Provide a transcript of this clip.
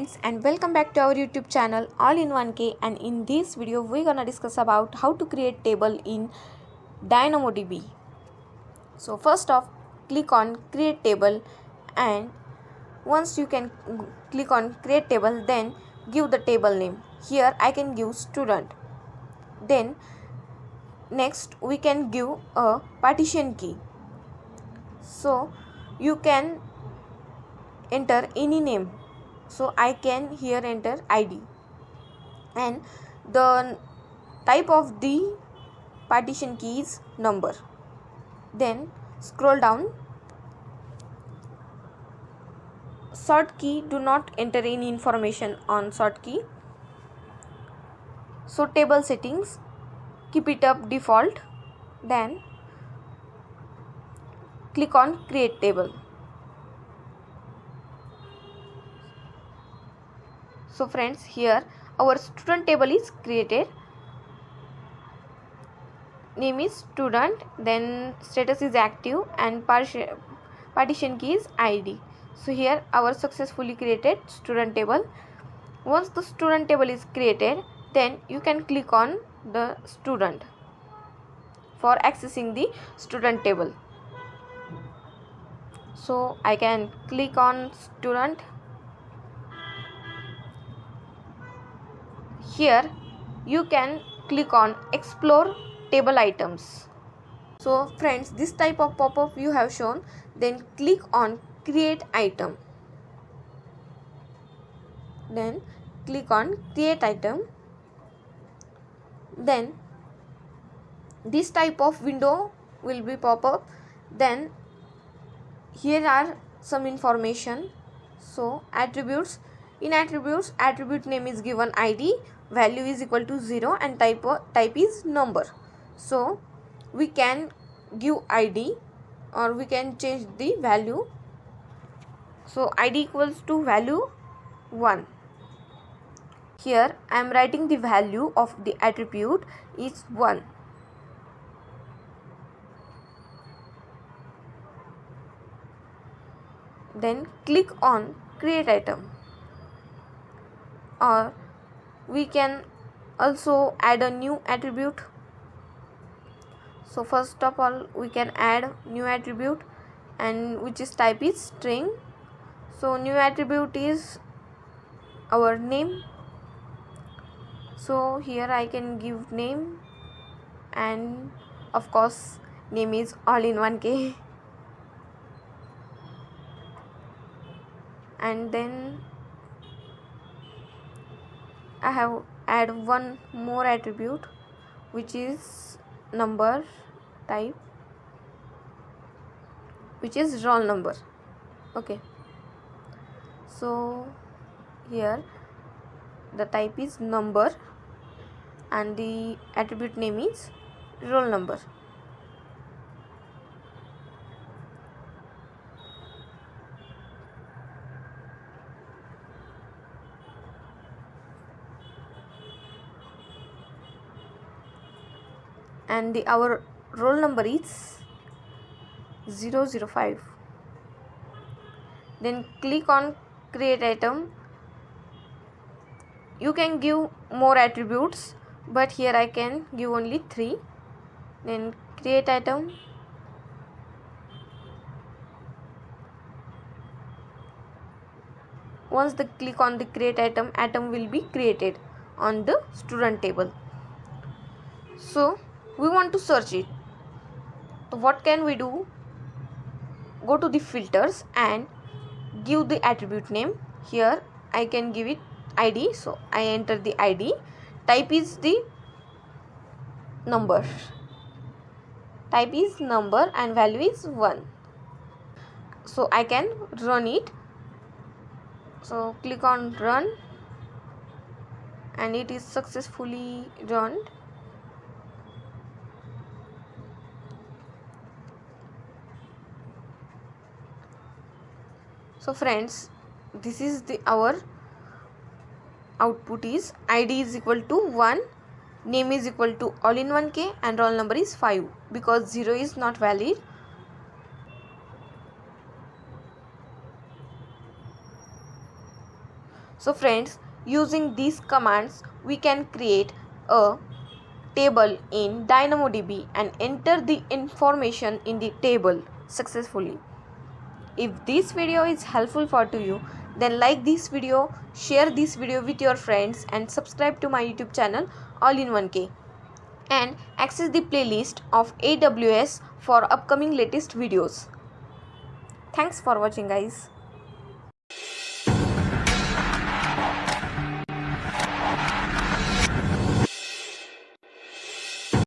friends, and welcome back to our YouTube channel All in 1K. And in this video we're gonna discuss about how to create table in Dynamodb. So first off, click on create table, and once you can click on create table, then give the table name. Here I can give student. Then next we can give a partition key. So you can enter any name. So I can here enter ID, and the type of the partition key is number. Then scroll down. Sort key, do not enter any information on sort key. So table settings, keep it up default. Then click on create table. So friends, here our student table is created. Name is student, then status is active, and partition key is ID. So here our successfully created student table. Once the student table is created, then you can click on the student for accessing the student table. So I can click on student. Here you can click on explore table items. So friends, this type of pop-up you have shown. Then click on create item. Then click on create item. Then this type of window will be pop up. Then here are some information. So attributes. In attributes, attribute name is given ID, value is equal to 0, and type is number. So we can give ID, or we can change the value. So ID equals to value 1. Here I am writing the value of the attribute is 1. Then click on create item. Or we can also add a new attribute. So first of all, we can add new attribute, and which is type is string. So new attribute is our name. So here I can give name, and of course name is all in 1K. And then I have add one more attribute, which is number type, which is roll number. Okay, so here the type is number and the attribute name is roll number. And our roll number is 005. Then click on create item. You can give more attributes, but here I can give only 3. Then create item. Once the click on the create item, atom will be created on the student table. So we want to search it. So what can we do? Go to the filters and give the attribute name. Here I can give it ID, so I enter the ID. Type is the number. Type is number and value is 1. So I can run it. So click on run, and it is successfully run. So friends, this is our output is ID is equal to 1, name is equal to all in 1K, and roll number is 5 because 0 is not valid. So friends, using these commands we can create a table in Dynamodb and enter the information in the table successfully. If this video is helpful to you, then like this video, share this video with your friends and subscribe to my YouTube channel All-in-1K and access the playlist of AWS for upcoming latest videos. Thanks for watching guys.